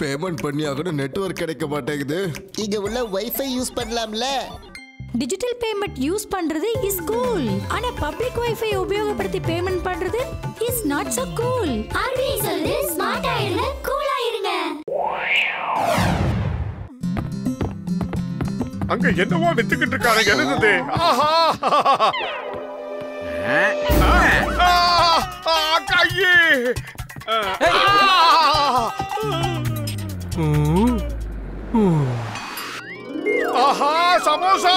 Payment பண்ணி ஆகணும், network கிடைக்க மாட்டேங்குது. இங்க உள்ள வைஃபை யூஸ் பண்ணலாம்ல? டிஜிட்டல் பேமெண்ட் யூஸ் பண்றது இஸ் கூல். ஆனா பப்ளிக் வைஃபை உபயோகப்படுத்தி பேமெண்ட் பண்றது is not so cool. RBI சொல்லுது ஸ்மார்ட் ஆயிருங்க, கூலா இருங்க. அங்க என்னவோ வித்துக்கிட்டு இருக்காங்க. என்னது? ஆஹா கையே! ஆஹா சமோசா!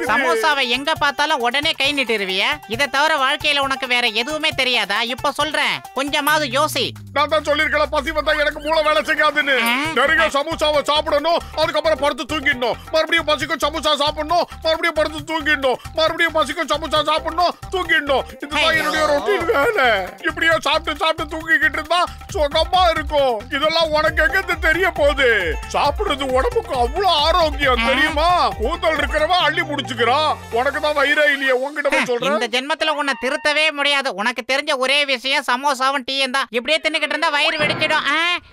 சமோசாவை எங்க பார்த்தாலும் உடனே கை நீட்டிருவிய. இதை தவிர வாழ்க்கையில உனக்கு வேற எதுவுமே தெரியாதா? இப்ப சொல்றேன், கொஞ்சமாவது யோசி. நான் தான் சொல்லிருக்கல, பசி வந்தா எனக்கு மூளை வேலை செய்யாதுன்னு. நிறைய சமோசாவை சாப்பிடணும், அதுக்கப்புறம் படுத்து தூங்கிடணும். மறுபடியும் பசிக்கும் சமோசா சாப்பிடணும், மறுபடியும் படுத்து தூங்கிடணும். மறுபடியும் பசிக்கும் சமோசா சாப்பிடணும், தூங்கிடணும். இதுதான் என்னுடைய ரொட்டீன் வேலை. இப்படியே சாப்பிட்டு சாப்பிட்டு தூங்கிக்கிட்டு இருந்தா சுகமா இருக்கும். இதெல்லாம் உனக்கு எங்க தெரிய போகுது? சாப்பிடுறது உடம்புக்கு அவ்வளவு ஆரோக்கியம் தெரியுமா? கூந்தல் இருக்கிறவ அள்ளி முடிச்சுக்கிறான். உனக்கு தான் வயிறே இல்லையே. உங்ககிட்ட சொல்றேன், இந்த ஜென்மத்துல உன்னை திருத்தவே முடியாது. உனக்கு தெரிஞ்ச ஒரே விஷயம் சமோசாவும் டீயும் தான். இப்படியே தின்னுக்கிட்டு இருந்தா வயிறு வெடிச்சிடும்.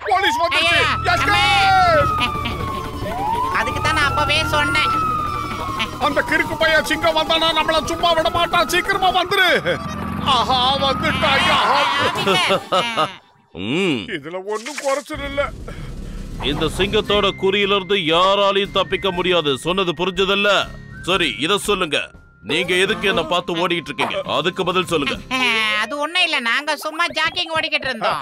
போலீஸ் வந்துருச்சு. அதுக்கு தான் நான் அப்பவே சொன்னேன். அந்த கிறுக்கு பையன் சிங்கம் வந்தானா நம்மள சும்மா விட மாட்டான். சீக்கிரமா வந்துரு. ஆஹா வந்துட்டாயா. இதுல ஒண்ணும் குறைச்சல் இல்ல. இந்த சிங்கத்தோட குறியிலிருந்து யாராலையும் தப்பிக்க முடியாது. சொன்னது புரிஞ்சதில்ல? சரி, இத சொல்லுங்க, நீங்க எதுக்கு என்ன பார்த்து ஓடிட்டு இருக்கீங்க? அதுக்கு பதில் சொல்லுங்க. அது ஒண்ணும் இல்ல, நாங்க சும்மா ஜாக்கிங் ஓடிக்கிட்டு இருந்தோம்.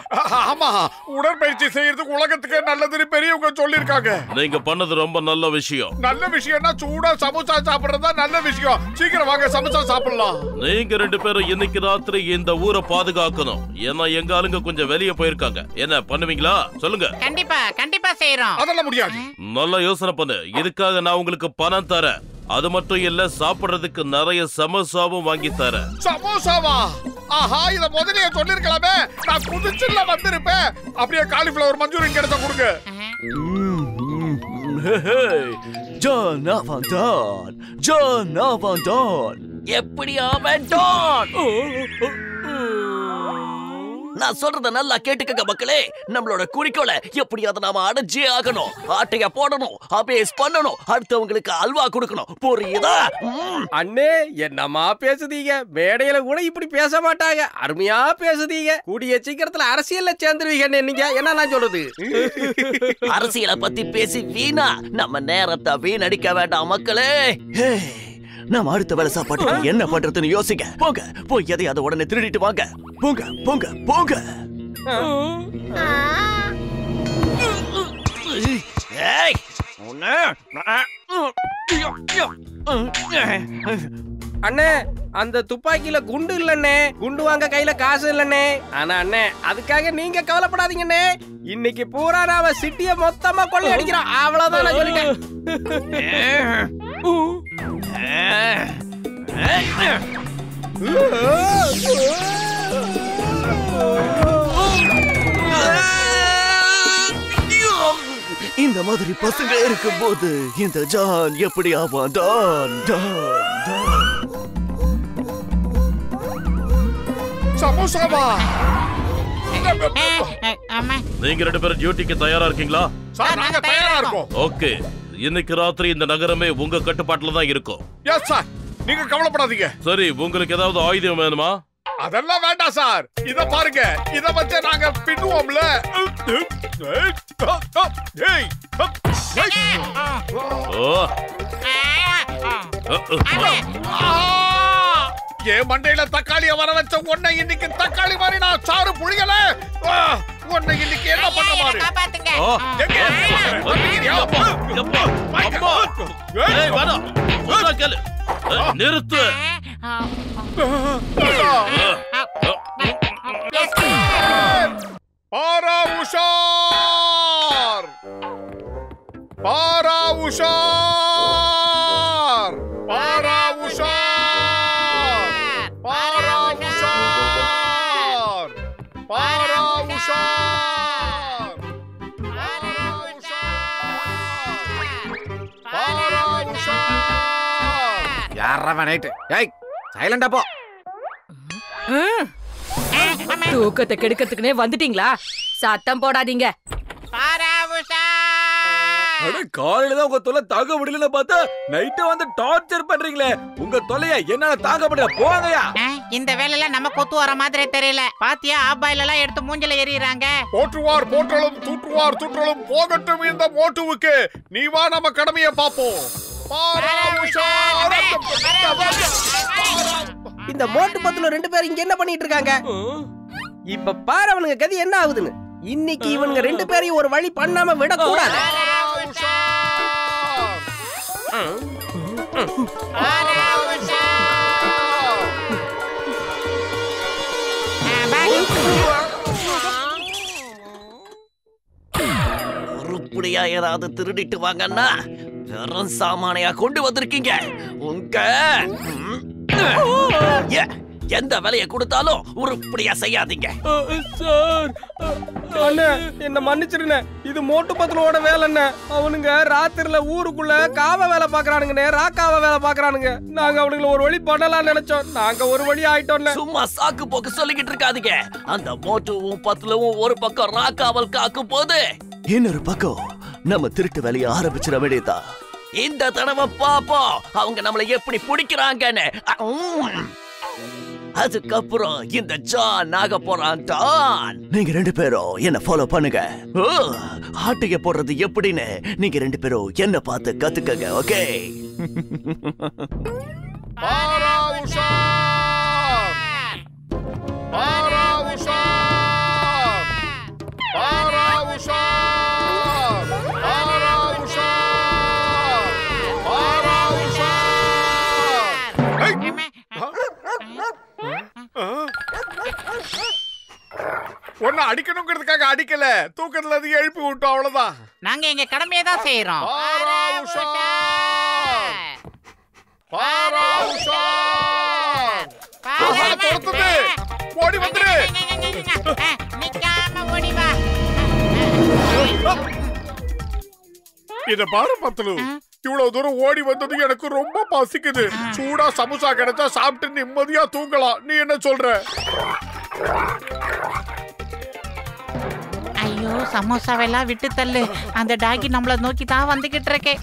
ஆமா, உடற்பயிற்சி செய்யறதுக்கு உலகத்துக்கே நல்லதுன்னு பெரியவங்க சொல்லிருக்காங்க. நீங்க பண்ணது ரொம்ப நல்ல விஷயம். நல்ல விஷயம்னா சூடா சமோசா சாப்பிடுறதா நல்ல விஷயம். சீக்கிரம் வாங்க, சமோசா சாப்பிடலாம். நீங்க ரெண்டு பேரும் இன்னைக்கு ராத்திரி இந்த ஊரை பாதுகாக்கணும். ஏன்னா எங்க ஆளுங்க கொஞ்சம் வெளியே போயிருக்காங்க. என்ன பண்ணுவீங்களா? சொல்லுங்க. கண்டிப்பா கண்டிப்பா செய்யறோம். அதெல்லாம் முடியாது. நல்லா யோசனை பண்ணு. இதுக்காக நான் உங்களுக்கு பணம் தரேன். அது மட்டும் இல்ல, சாப்பிடுறதுக்கு நிறைய சமோசாவும் வாங்கி தரேன். சமோசாவா? ஆஹா, இத முதல்லயே சொல்லிருக்கலாமே. நான் குதிச்சுல வந்திருப்பேன். அப்படியே காலிஃப்ளவர் மஞ்சூரியன் கிடைச்சா கொடுங்க. ஜான் அவன்தான், ஜான் அவன்தான். எப்படி அவன்தான்? நான் சொல்றத நல்லா கேட்டுக்கங்க மக்களே. நம்மளோட குறிக்கோளை எப்படியாவது நாம அடைஞ்சே ஆகணும். ஆட்டைய போடணும், அபேஸ் பண்ணணும், அடுத்தவங்களுக்கு அல்வா கொடுக்கணும். புரியுதா? அண்ணே, என்னமா பேசுதீங்க? மேடையில கூட இப்படி பேச மாட்டாங்க. அருமையா பேசுதீங்க. கூடிய சீக்கிரத்துல அரசியல்ல சேர்ந்துருவீங்க. நீங்க என்ன நான் சொல்றது? அரசியலை பத்தி பேசி வீணா நம்ம நேரத்தை வீணடிக்க வேண்டாம் மக்களே. நாம அடுத்த வேலை சாப்பாட்டுக்கு என்ன பண்றதுன்னு யோசிக்க. போங்க, போய் எதையாவது உடனே திருடிட்டு வாங்க. போங்க போங்க போங்க. அண்ணே, அந்த துப்பாக்கியில குண்டு இல்லண்ணே. குண்டு வாங்க கையில காசு இல்லண்ணே. ஆனா அண்ணே, அதுக்காக நீங்க கவலைப்படாதீங்கண்ணே. இன்னைக்கு பூரா நாம சிட்டிய மொத்தமா கொள்ளை அடிக்கிறோம். அவ்வளவுதான் நான் சொல்லிட்டேன். இந்த மாதிரி பசங்க இருக்கும்போது இந்த ஜான் எப்படி ஆவான்? Don don don. சமோசாவா? நீங்க ரெண்டு பேரும் டியூட்டிக்கு தயாரா இருக்கீங்களா? சார், நாங்க தயாரா இருக்கோம். ஓகே, இன்னைக்கு ராத்திரி இந்த நகரமே உங்க கட்டுப்பாட்டுல தான் இருக்கும். எஸ் சார், நீங்க கவலைப்படாதீங்க. சரி, உங்களுக்கு ஏதாவது ஆயுதம் வேணுமா? அதெல்லாம் வேண்டாம் சார். இத பாருங்க, இத வச்சு நாங்க பின்னுவோம்ல. ஏன் மண்டையில தக்காளிய வர வச்ச உன்னை இன்னைக்கு தக்காளி மாதிரி நான் சாறு புழியல. உன்னை இன்னைக்கு என்ன பண்ண மாதிரி? நிறுத்து. பாரா உஷார், பாரா உஷார், பாரா உஷார், பாரா உஷார், பாரா உஷார், பாரா உஷார், பாரா உஷார். யாரா நைட்டு ஏய் சைலண்டா போ. தூக்கத்தை கெடுக்கிறதுக்குனே வந்துட்டீங்களா? சத்தம் போடாதீங்க. காலையில தான் உங்க தொல்லை தாங்க முடியலன்னு பார்த்தா நைட்டு வந்து டார்ச்சர் பண்றீங்களே. உங்க தொல்லைய என்னால தாங்க முடியல. போங்கயா. இந்த வேலையில நம்ம கொத்து வர மாதிரி தெரியல. பாத்தியா ஆபாயில எல்லாம் எடுத்து மூஞ்சில எறியறாங்க. போற்றுவார் போற்றலும் தூற்றுவார் தூற்றலும் போகட்டும் இந்த மோட்டுவுக்கு. நீ வா நம்ம கடமையை பாப்போம். இந்த மோட்டு பத்துல 2 பேரும் இங்க என்ன பண்ணிட்டு இருக்காங்க? இப்ப பாரு அவனுங்க கதி என்ன ஆகுதுன்னு. இன்னைக்கு இவனுங்க 2 பேரையும் ஒரு வழி பண்ணாம விட கூடாது. உருப்படியா ஏதாவது திருடிட்டு வாங்கன்னா வெறும் சாமானையா கொண்டு வந்திருக்கீங்க. உங்க எந்த வேலையை கொடுத்தாலும் உருப்படியா செய்யாதீங்க. சார் அண்ணே என்ன மன்னிச்சிருங்க. இது மோட்டு பத்தலோட வேலைண்ணே. அவனுங்க ராத்திரில ஊருக்குள்ள காவ வேலை பாக்குறானுங்கண்ணே. ராக்காவ வேலை பாக்குறானுங்க. நாங்க அவனுங்களை ஒரு வழி பண்ணலாம்னு நினைச்சோம். நாங்க ஒரு வழி ஆயிட்டோம். சும்மா சாக்கு போக்கு சொல்லிக்கிட்டு இருக்காதீங்க. அந்த மோட்டுவும் பத்தலவும் ஒரு பக்கம் ராக்காவல் காக்கும் போது இன்னொரு பக்கம் நம்ம திருட்டு வேலையை ஆரம்பிச்சிட வேண்டியதா. இந்த தடவை பாப்போம் அவங்க நம்மளை எப்படி பிடிக்கிறாங்கன்னு. அதுக்கப்புறம் இந்த ஜான் ஆக போறான் டான். நீங்க 2 பேரும் என்ன ஃபாலோ பண்ணுங்க. ஆட்டைய போடுறது எப்படின்னு நீங்க 2 பேரும் என்ன பார்த்து கத்துக்கங்க. ஓகே? ஒன்னு அடிக்கணுங்கிறதுக்காக அடிக்கல. தூக்கத்துல இருந்து எழுப்பி விட்டோம் அவ்வளவுதான். நாங்க எங்க கடமையை தான் செய்யறோம். ஓடி வந்துரு. இத பாரு பத்தலு. இவ்வளவு தூரம் ஓடி வந்தது எனக்கு ரொம்ப பசிக்குது. சூடா சமோசா கிடைச்சா சாப்பிட்டு நிம்மதியா தூங்கலாம். நீ என்ன சொல்ற? ஐயோ சமோசாவெல்லாம் விட்டு தள்ளு. அந்த டாகி நம்மள நோக்கி தான் வந்துகிட்டு இருக்கே.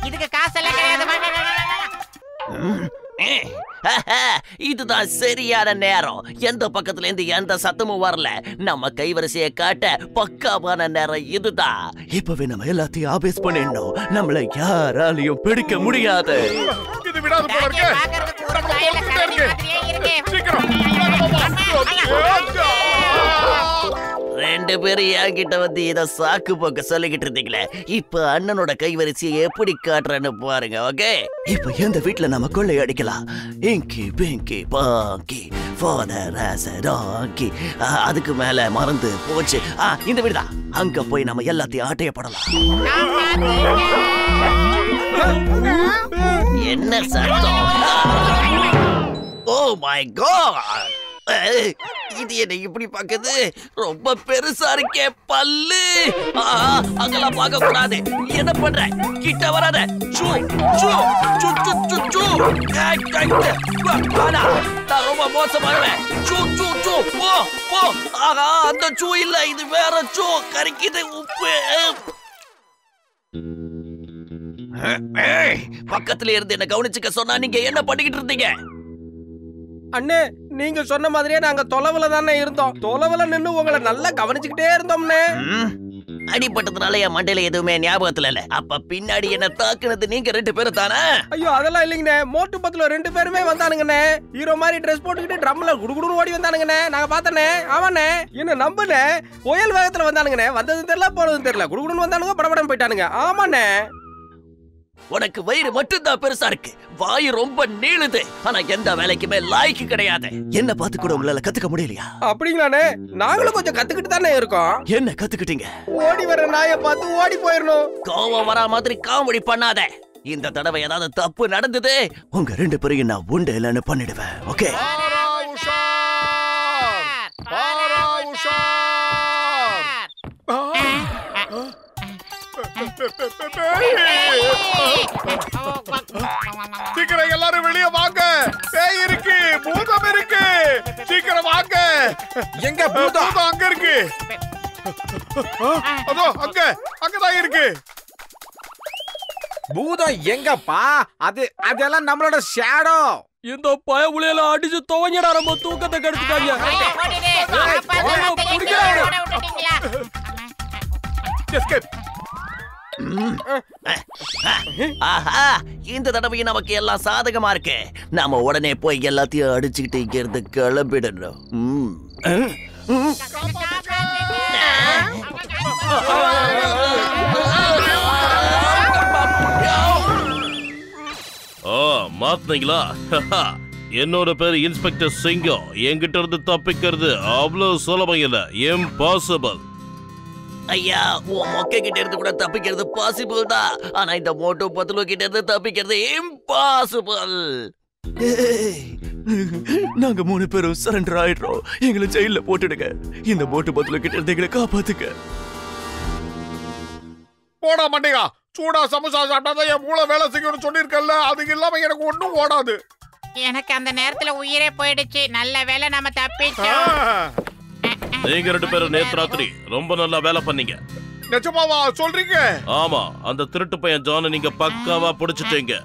இதுக்கு காசெல்லாம் கிடையாது. இதுதான் சரியான நேரம். எந்த பக்கத்துல இருந்து எந்த சத்தமும் வரல. நம்ம கைவரிசையை காட்ட பக்காவான நேரம் இதுதான். இப்பவே நம்ம எல்லாத்தையும் ஆபேஸ் பண்ணிடணும். நம்மள யாராலையும் பிடிக்க முடியாது. இது விடாது போல ரெண்டு பேரும் என்கிட்ட வந்து இத சாக்கு போக்க சொல்லிக்கிட்டு இருந்தீங்களே. இப்ப அண்ணனோட கைவரிசையை எப்படி காட்டுறேன்னு பாருங்க. ஓகே? இப்ப எந்த வீட்டுல நம்ம கொள்ளை அடிக்கலாம். இங்கி பிங்கி பாங்கி ஃபாதர் ஆஸ் எ டாங்கி. அதுக்கு மேல மறந்து போச்சு. இந்த வீடுதான். அங்க போய் நம்ம எல்லாத்தையும் ஆட்டையப்படலாம். என்ன சத்தம்? Oh my God! இது என்ன இப்படி பாக்குது? ரொம்ப பெருசா இருக்கே பல்லு. அங்கெல்லாம் பார்க்க கூடாது. என்ன பண்ற? கிட்ட வராத. சூ சூ சூ சூ சூ. நான் ரொம்ப மோசமானவன். சூ சூ சூ. போ போ. ஆஹா, அந்த சூ இல்ல, இது வேற சூ. கரிக்குது உப்பு. பக்கத்துல இருந்து என்ன கவனிச்சுக்க சொன்னா நீங்க என்ன பண்ணிக்கிட்டு இருந்தீங்க? அண்ணே நீங்க சொன்ன மாதிரியே நாங்க தொலைவுல தானே இருந்தோம். தொலைவுல நின்னு உங்களை நல்லா கவனிச்சுக்கிட்டே இருந்தோம்னே. அடிபட்டதுனால என் மண்டையில எதுவுமே ஞாபகத்துல இல்ல. அப்ப பின்னாடி என்ன தாக்குனது நீங்க 2 பேரும் தானே? ஐயோ அதெல்லாம் இல்லைங்கண்ணே. மோட்டு பத்துல 2 பேருமே வந்தானுங்கண்ணே. ஹீரோ மாதிரி ட்ரெஸ் போட்டுக்கிட்டு ட்ரம்ல குடுகுடுன்னு ஓடி வந்தானுங்கண்ணே. நாங்க பார்த்தனே. ஆமாண்ணே, என்ன நம்புனே. புயல் வேகத்துல வந்தானுங்கண்ணே. வந்ததும் தெரியல போனதும் தெரியல. குடுகுடுன்னு வந்தானுங்க, படபடம் போயிட்டானுங்க. ஆமாண்ணே. உனக்கு வயிறு மட்டும்தான் பெருசா இருக்கு. வாய் ரொம்ப நீளுது. ஆனா எந்த வேலைக்குமே லாய்க்கு கிடையாது. என்ன பார்த்து கூட உங்களால கத்துக்க முடியலையா? அப்படிங்களானே, நாங்களும் கொஞ்சம் கத்துக்கிட்டு தானே இருக்கோம். என்ன கத்துக்கிட்டீங்க? ஓடி வர நாயை பார்த்து ஓடி போயிடணும். கோவம் வரா மாதிரி காமெடி பண்ணாத. இந்த தடவை ஏதாவது தப்பு நடந்தது உங்க 2 பேரையும் நான் உண்டு இல்லைன்னு பண்ணிடுவேன். ஓகே? சீக்கிரம் எல்லாரும் வெளியே வாங்க. பேய் இருக்கு, பூதம் இருக்கு. சீக்கிரம் வாங்க. எங்க பூதம்? அங்க இருக்கு. அதோ அங்கதான் இருக்கு. பூதம் எங்கப்பா? அதெல்லாம் நம்மளோட ஷேடோ. இந்த பயவுளையெல்லாம் அடிச்சு துவங்கிடா, நம்ம தூக்கத்தை கெடுத்துட்டாங்க. ஆஹா, இந்த தடவை நமக்கு எல்லாம் சாதகமா இருக்கு. நாம உடனே போய் எல்லாத்தையும் அடிச்சுக்கிட்டு இங்க இருந்து கிளம்பிடணும். மாத்தினீங்களா? என்னோட பேர் இன்ஸ்பெக்டர் சிங்கம். என்கிட்ட இருந்து தப்பிக்கிறது அவ்வளவு சுலபம் இல்ல, இம்பாசிபிள். ஐயா, உன் மொக்கை கிட்ட இருந்து கூட தப்பிக்கிறது பாசிபிள் தான். ஆனா இந்த மோட்டோ பத்துலு கிட்ட இருந்து தப்பிக்கிறது இம்பாசிபிள். நாங்க 3 பேரும் சரண்டர் ஆயிடுறோம். எங்களை ஜெயில போட்டுடுங்க. இந்த மோட்டோ பத்துலு கிட்ட இருந்து எங்களை காப்பாத்துங்க. போடா மண்டையா, சூடா சமோசா சாப்பிட்டாதான் என் மூளை வேலை செய்யணும்னு சொல்லியிருக்கல. அது இல்லாம எனக்கு ஒண்ணும் ஓடாது. எனக்கு அந்த நேரத்துல உயிரே போயிடுச்சு. நல்ல வேலை நம்ம தப்பிச்சோம். நீங்க 2 பேரும் நேத்து ராத்திரி ரொம்ப நல்லா வேலை பண்ணீங்க. நிஜமாவா சொல்றீங்க? ஆமா, அந்த திருட்டு பையன் ஜான நீங்க பக்காவா புடிச்சிட்டீங்க.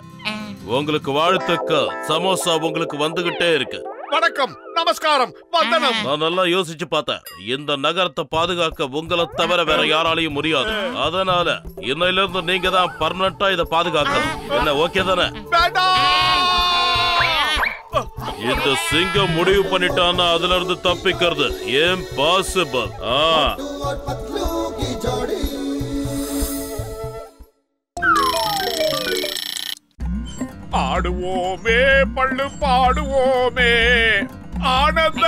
உங்களுக்கு வாழ்த்துக்கள். சமோசா உங்களுக்கு வந்துகிட்டே இருக்கு. வணக்கம், நமஸ்காரம், வந்தனம். நான் நல்லா யோசிச்சு பார்த்தேன். இந்த நகரத்தை பாதுகாக்க உங்களை தவிர வேற யாராலையும் முடியாது. அதனால இன்னையில இருந்து நீங்க தான் பர்மனண்டா இதை பாதுகாக்கணும். என்ன ஓகே தானே? இந்த சிங்கம் முடிவு பண்ணிட்டான்னா அதுல இருந்து தப்பிக்கிறது இம்பாசிபிள். ஆடுவோமே பள்ளு பாடுவோமே ஆனந்த.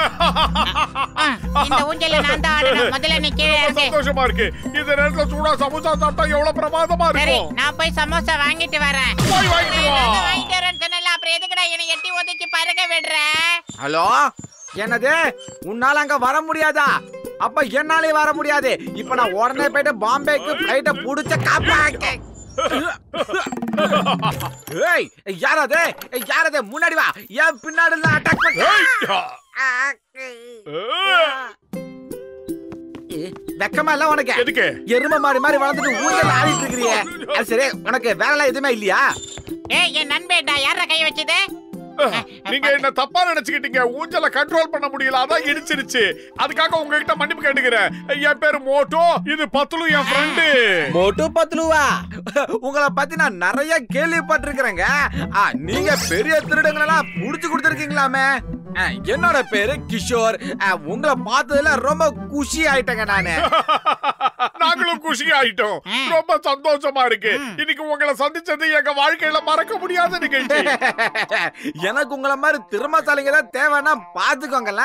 இந்த ஊஞ்சல்ல நான் தான் ஆடணும். முதல்ல நீ கீழே இறங்கு. சந்தோஷமா இருக்கு. இந்த நேரத்துல சூடா சமோசா சாப்பிட்டா எவ்வளவு பிரமாதமா இருக்கும். நான் போய் சமோசா வாங்கிட்டு வரேன். போய் வாங்கிட்டு வா. வாங்கிட்டு வரேன்னு சொன்னல, அப்புறம் எதுக்குடா என்னை எட்டி ஒதுக்கி பறக்க விடுற? ஹலோ, என்னது? உன்னால அங்க வர முடியாதா? அப்ப என்னாலே வர முடியாது. இப்ப நான் உடனே போயிட்டு பாம்பேக்கு ஃளைட்ட புடிச்ச காப்பாக்க. ஏய், யாரது? முன்னாடி வா. ஏன் பின்னாடி எல்லாம் அட்டாக் பண்ண? வெக்கமா இல்ல உனக்கு? எதுக்கு? எருமை மாதிரி வளர்ந்துட்டு ஊஞ்சல் ஆடிட்டு இருக்கறியே. சரி, உனக்கு வேலை எதுவுமே இல்லையா? ஏய், என் நண்பேடா, யார கை வச்சது? நீங்க என்ன தப்பா நினைச்சுக்கிட்டீங்க. ஊஞ்சல கண்ட்ரோல் பண்ண முடியல, அதான் இடிச்சிருச்சு. அதுக்காக உங்ககிட்ட மன்னிப்பு கேட்டுக்கிறேன். என் பேரு மோட்டோ, இது பத்லு, என் ஃப்ரெண்டு. மோட்டோ பத்லுவா? உங்களை பத்தி நான் நிறைய கேள்விப்பட்டிருக்கிறேங்க. நீங்க பெரிய திருடங்களெல்லாம் புடிச்சு கொடுத்துருக்கீங்களாமே. என்னோட பேரு கிஷோர். உங்களை பார்த்ததுல ரொம்ப குஷி ஆயிட்டேங்க நானு. நாங்களும் குஷி ஆயிட்டோம். ரொம்ப சந்தோஷமா இருக்கு. இன்னைக்கு உங்களை சந்திச்சது எங்க வாழ்க்கையில மறக்க முடியாத நிகழ்ச்சி. எனக்கு உங்களை மாதிரி திறமைசாலிங்க தான் தேவைன்னா பாத்துக்கோங்கள.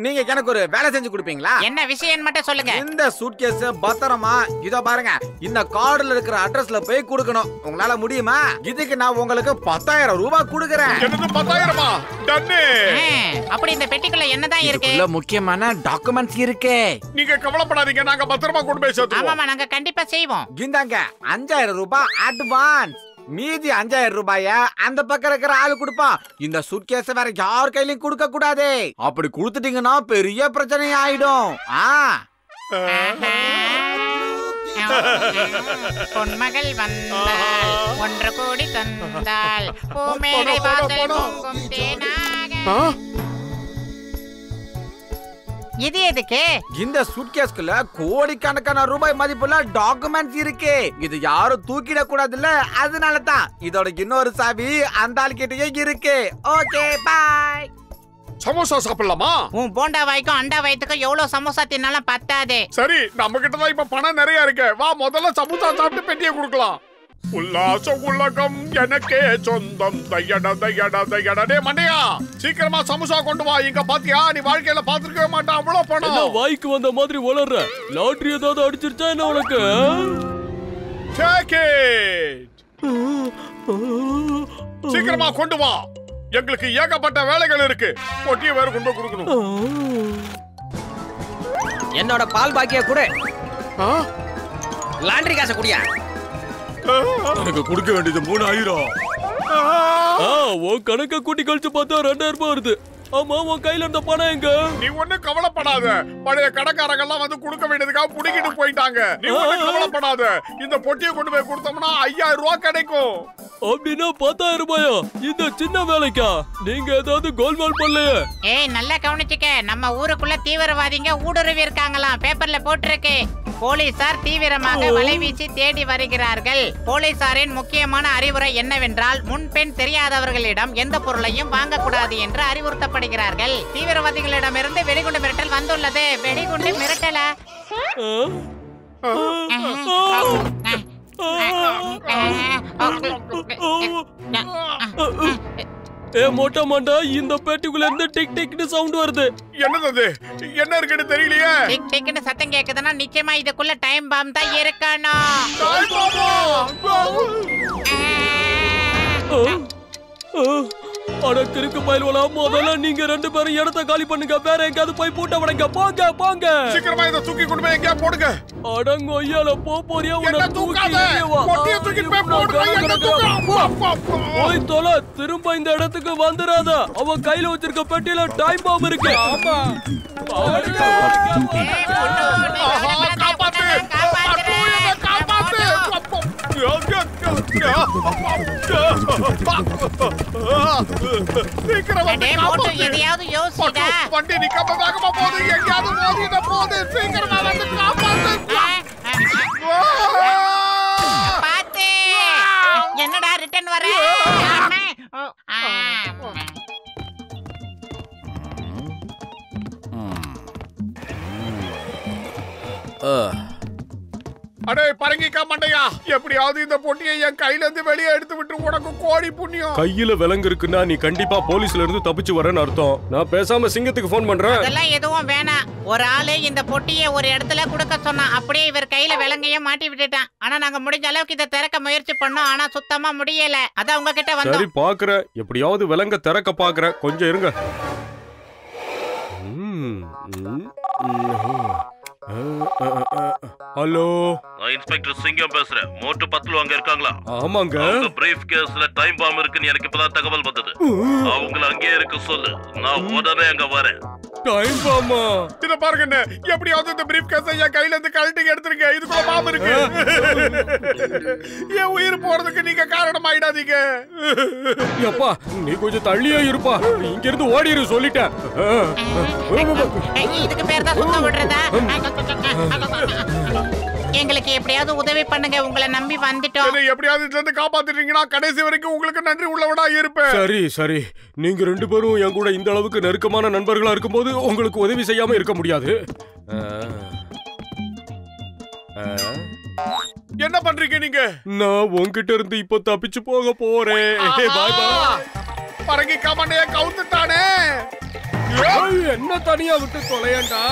நீங்க எனக்கு ஒரு வேலை செஞ்சு கொடுப்பீங்களா? என்ன விஷயம் மட்டும் சொல்லுங்க. இந்த சூட்கேஸ் பத்திரமா இதோ பாருங்க, இந்த கார்டுல இருக்கிற அட்ரஸ்ல போய் கொடுக்கணும். உங்களால முடியுமா? இதுக்கு நான் உங்களுக்கு 10,000 ரூபாய் கொடுக்கறேன். எனக்கு 10,000-ஆ? டன்னு. அப்படி இந்த பெட்டிக்குள்ள என்னதான் இருக்கு? இதுல முக்கியமான டாக்குமெண்ட்ஸ் இருக்கு. நீங்க கவலைப்படாதீங்க, நாங்க பத்திரமா கொண்டு போய் சேர்த்துவோம். ஆமாமா, நாங்க கண்டிப்பா செய்வோம். இந்தாங்க 5,000 ரூபாய் அட்வான்ஸ். மீதி 5,000 ரூபாய அந்த பக்கம் இருக்கிற ஆளு கொடுப்பான். இந்த சூட்கேஸ வேற யார் கையிலயும் கொடுக்க கூடாது. அப்படி கொடுத்துட்டீங்கன்னா பெரிய பிரச்சனை ஆயிடும். பொன்மகள் வந்தாள், 1 கோடி தந்தாள், பூமேடை வாசல் பொங்கும் தேனாக. இது எதுக்கு? இந்த சூட்கேஸ்க்குள்ள கோடிக்கணக்கான ரூபாய் மதிப்புள்ள டாக்குமெண்ட்ஸ் இருக்கு. இது யாரும் தூக்கிட கூடாதுல்ல, அதனால தான். இதோட இன்னொரு சாவி அந்த ஆள்கிட்டயே இருக்கு. Okay, by. சமோசா சாப்பிடலாமா? உன் போண்டா வாய்க்கும் அண்டா வயிற்றுக்கும் எவ்வளவு சமோசா தின்னாலும் பத்தாது. சரி, நம்ம கிட்ட தான் இப்ப பணம் நிறைய இருக்கு. வா, முதல்ல சமோசா சாப்பிட்டு பெட்டியை கொடுக்கலாம். உல்லாச உலகம் எனக்கே சொந்தம். தையடா தையடா தையடா. டேய் மண்டையா, சீக்கிரமா சமோசா கொண்டு வா. இங்க பாத்தியா, நீ வாழ்க்கையில பாத்துக்கவே மாட்டான் அவ்வளவு பணம். வாய்க்கு வந்த மாதிரி வளர்ற. லாட்டரி ஏதாவது அடிச்சிருச்சா என்ன உனக்கு? Take it. சீக்கிரமா கொண்டு வா, எங்களுக்கு ஏகப்பட்ட வேலைகள் இருக்கு. பொட்டியை வேற கொண்டு கொடுக்கணும். என்னோட பால் பாக்கிய கூட லாண்டரி காசை குடியா. எனக்கு கொடுக்க வேண்டியது 3000. உன் கணக்க கூட்டி கழிச்சு பார்த்தா 2000 ரூபாய் வருது. ஆமா, உன் கையில இருந்த பணம் எங்க? நீ ஒண்ணும் கவலைப்படாத. பழைய கடைக்காரங்க எல்லாம் வந்து கொடுக்க வேண்டியதுக்காக புடிக்கிட்டு போயிட்டாங்க. நீ ஒண்ணும் கவலைப்படாத. இந்த பொட்டியை கொண்டு போய் கொடுத்தோம்னா 5000 ரூபாய் கிடைக்கும். அப்படின்னா 10000 ரூபாயா? இந்த சின்ன வேலைக்கா? நீங்க ஏதாவது கோல்மால் பண்ணலையே? ஏய், நல்லா கவனிச்சுக்க. நம்ம ஊருக்குள்ள தீவிரவாதிங்க ஊடுருவி இருக்காங்களாம். பேப்பர்ல போட்டிருக்கு. போலீசார் தீவிரமாக வலைவீசி தேடி வருகிறார்கள். போலீசாரின் முக்கியமான அறிவுரை என்னவென்றால், முன்பெண் தெரியாதவர்களிடம் எந்த பொருளையும் வாங்கக்கூடாது என்று அறிவுறுத்தப்படுகிறார்கள். தீவிரவாதிகளிடமிருந்து வெடிகுண்டு மிரட்டல் வந்துள்ளது. வெடிகுண்டு மிரட்டல மொட்டை மாண்டா, இந்த பேட்டிக்குள்ள இருந்து டிக் டிக்னு சவுண்ட் வருது. என்னது? என்ன இருக்குன்னு தெரியலையே. டிக் டிக்னு சத்தம் கேக்குதுன்னா நிச்சயமா இதுக்குள்ள டைம் பாம் தான் இருக்கணும். அட கிறுக்கு பயல்வலா, முதல்ல நீங்க 2 பேரும் இடத்த காலி பண்ணுங்க. வேற எங்கயாவது போய் பூட்ட வடங்க. போங்க போங்க. சீக்கிரமா இத தூக்கி கொண்டு போய் எங்கயா போடுங்க. அடங்க ஐயால போறியா? உன்னை தூக்கி பொட்டியை தூக்கி போய் போடுங்க. என்ன தூக்கு? போய் தொலை. திரும்ப இந்த இடத்துக்கு வந்துராத. அவன் கையில வச்சிருக்க பெட்டியில டைம் பாம் இருக்கு. ஆமா, எதையாவது யோசிடா. வண்டி நிக்காம வேகமா போகுது. எங்கயாவது மோதிட போகுது. சீக்கிரமா வந்து காப்பாத்து. பாத்து. என்னடா ரிட்டர்ன் வர? அடே பரங்கிக்கா மண்டையா, எப்படியாவது இந்த பொட்டியை என் கையில இருந்து வெளியே எடுத்து விட்டு உனக்கு கோடி புண்ணியம். கையில விலங்கு இருக்குன்னா நீ கண்டிப்பா போலீஸ்ல இருந்து தப்பிச்சு வரேன்னு அர்த்தம். நான் பேசாம சிங்கத்துக்கு போன் பண்றேன். அதெல்லாம் எதுவும் வேணாம். ஒரு ஆளு இந்த பொட்டியை ஒரு இடத்துல குடுக்க சொன்னான். அப்படியே இவர் கையில விலங்கையும் மாட்டி விட்டுட்டான். ஆனா நாங்க முடிஞ்ச அளவுக்கு இதை திறக்க முயற்சி பண்ணோம். ஆனா சுத்தமா முடியல. அதான் உங்ககிட்ட வந்தோம். சரி, பாக்குறேன். எப்படியாவது விலங்க திறக்க பாக்குறேன். கொஞ்சம் இருங்க. ஹலோ, நான் இன்ஸ்பெக்டர் சிங்கம் பேசுறேன். மோட்டு 10 அங்க இருக்காங்களா? ஆமாங்க. அவங்க பிரீஃப் கேஸ்ல டைம் பாம் இருக்குன்னு எனக்கு இப்பதான் தகவல் வந்தது. அவங்கள அங்கேயே இருக்க சொல்லு. நான் உடனே அங்க வரேன். டைம் பாமா? இத பாருங்க, எப்படியாவது இந்த பிரீஃப் கேஸை என் கையில இருந்து கழட்டி எடுத்துருங்க. இதுக்குள்ள பாம்பு இருக்கு. என் உயிர் போறதுக்கு நீங்க காரணம் ஆயிடாதீங்க. அப்பா, நீ கொஞ்சம் தள்ளியே இருப்பா. இங்க இருந்து ஓடிரு சொல்லிட்டேன். இதுக்கு பேர் தான் சுத்தம் விடுறதா? எங்களுக்கு எப்படியாவது உதவி பண்ணுங்க. உங்களை நம்பி வந்துட்டோம். எப்படியாவது இதுல இருந்து காப்பாத்திட்டீங்கன்னா கடைசி வரைக்கும் உங்களுக்கு நன்றி உள்ளவனா இருப்பேன். சரி சரி, நீங்க 2 பேரும் என் கூட இந்த அளவுக்கு நெருக்கமான நண்பர்களா இருக்கும்போது உங்களுக்கு உதவி செய்யாம இருக்க முடியாது. என்ன பண்றீங்க நீங்க? நான் உன்கிட்ட இருந்து இப்ப தப்பிச்சு போக போறேன். பாய் பாய். பரங்கிக்கா மண்டைய கவுத்துட்டானே. என்ன தனியா விட்டு தொலையண்டா.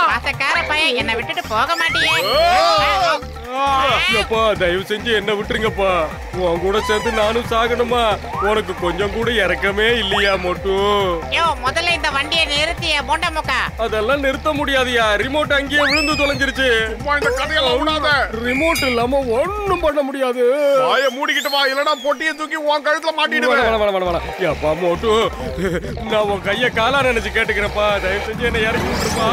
பாசக்கார பையன், என்னை விட்டுட்டு போக மாட்டியே. அப்பா, தயவு செஞ்சு என்ன விட்டுருங்கப்பா. உன் கூட சேர்ந்து நானும் சாகணுமா? உனக்கு கொஞ்சம் கூட இறக்கமே இல்லையா மொட்டு? யோ, முதல்ல இந்த வண்டியை நிறுத்திய போண்ட முக்கா. அதெல்லாம் நிறுத்த முடியாதியா. ரிமோட் அங்கேயே விழுந்து தொலைஞ்சிருச்சு. இந்த கதையெல்லாம் விடாத. ரிமோட் இல்லாம ஒண்ணும் பண்ண முடியாது. வாயை மூடிக்கிட்டு வா, இல்லனா பொட்டியை தூக்கி உன் கழுத்துல மாட்டிடுவேன். அப்பா மோட்டு, நான் உன் கைய காலா நினைச்சு கேட்டுக்கிறேன்ப்பா. தயவு செஞ்சு என்ன இறக்கி விட்டுருப்பா.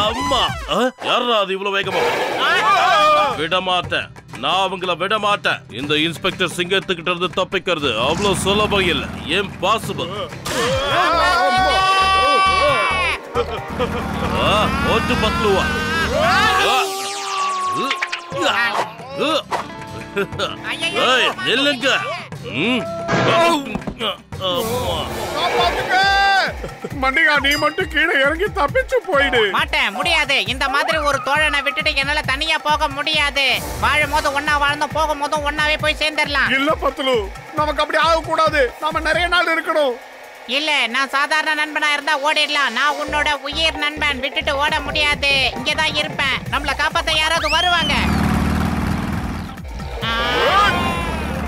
அம்மா, யாரா அது இவ்வளவு வேகமா? விட மாட்டேன். நான் அவங்கள விட மாட்டேன். இந்த இன்ஸ்பெக்டர் சிங்கத்துக்கிட்ட இருந்து தப்பிக்கிறது அவ்வளவு சுலபம் இல்லை. இம்பாசிபிள். ஓட்டு 10 நில்லுங்க. மண்டிகா, நீ மட்டும் கீழே இறங்கி தப்பிச்சு போயிடு. மாட்டேன், முடியாது. இந்த மாதிரி ஒரு தோழனை விட்டுட்டு என்னால தனியா போக முடியாது. வாழும் போது ஒன்னா வாழ்ந்தோம், போகும் போதும் ஒன்னாவே போய் சேர்ந்துடலாம். இல்ல பத்துலு, நமக்கு அப்படி ஆக கூடாது. நாம நிறைய நாள் இருக்கணும். இல்ல நான் சாதாரண நண்பனா இருந்தா ஓடிடலாம். நான் உன்னோட உயிர் நண்பன், விட்டுட்டு ஓட முடியாது. இங்கதான் இருப்பேன். நம்மள காப்பாத்த யாராவது வருவாங்க.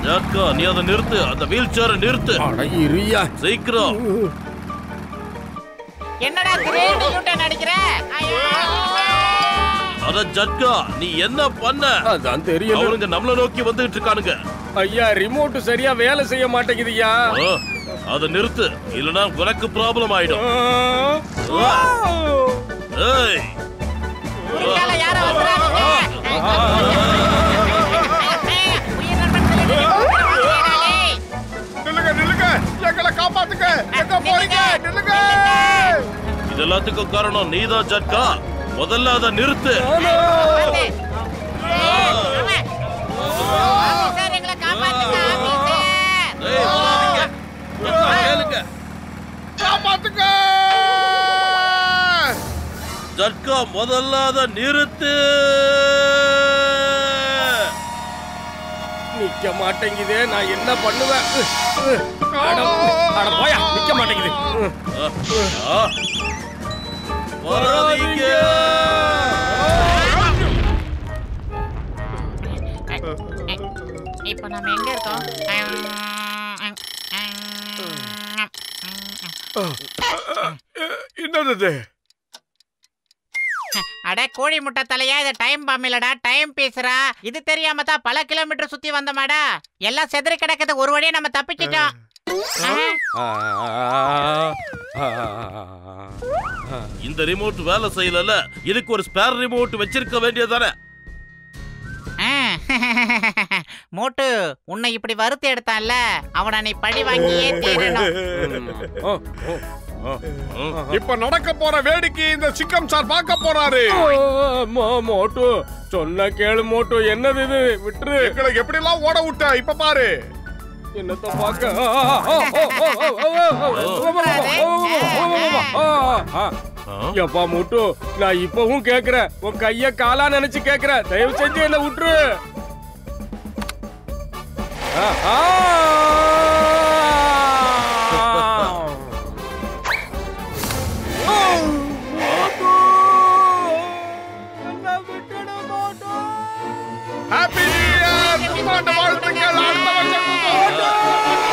ஜட்கா, நீ அதை நிறுத்து. அந்த வீல் சேரை நிறுத்து. சீக்கிரம். என்னடா திடீர்னு யூட்டன் அடிக்கிற? அட ஜட்கா, நீ என்ன பண்ண? அதான் தெரியல. அவனுங்க நம்மள நோக்கி வந்துட்டு இருக்கானுங்க. ஐயா, ரிமோட் சரியா வேலை செய்ய மாட்டேங்குதுயா. அத நிறுத்து, இல்லனா உனக்கு ப்ராப்ளம் ஆயிடும். ஏய், குறுக்கால யாரோ வராங்க. நில்லுங்க, எங்களை காப்பாத்துங்க. எங்க போறீங்க? நில்லுங்க. இது எல்லாத்துக்கும் காரணம் நீதான் ஜட்கா. முதல்ல அதை நிறுத்து. காப்பாத்துங்க. ஜட்கா, முதல்ல அதை நிறுத்து. நிக்க மாட்டேங்குதே, நான் என்ன பண்ணுவேன்? போயா, நிக்க மாட்டேங்குது. இப்ப நாம எங்க இருக்கோம்? என்னது? அட கோழி முட்டை தலையா, இது டைம் பாம் இல்லடா, டைம் பீஸ்ரா. இது தெரியாம தான் பல கிலோமீட்டர் சுத்தி வந்தமாடா. எல்லாம் செதறி கிடக்குது. ஒரு வழியா நம்ம தப்பிச்சிட்டோம். இந்த ரிமோட் வேலை செய்யல. இதுக்கு ஒரு ஸ்பேர் ரிமோட் வச்சிருக்க வேண்டியதானே? மோட்டு, உன்னை இப்படி வறுத்து எடுத்தான்ல, அவனை நீ பழி வாங்கியே தீரணும். இப்ப நடக்க போற வேடிக்கை இந்த சிக்கம் சார் பார்க்க போறாரு. மோட்டு, சொன்ன கேளு மோட்டு. என்னது இது? விட்டுரு. எங்களை எப்படி எல்லாம் ஓட விட்ட. இப்ப பாரு என்னத்த பாக்க. எப்பா மோட்டு, நான் இப்பவும் கேக்குறேன். உன் கைய காலா நினைச்சு கேக்குறேன். தயவு செஞ்சு என்ன விட்டுரு. Happy new year. வாழ்த்துக்கள். அடுத்த வருஷம்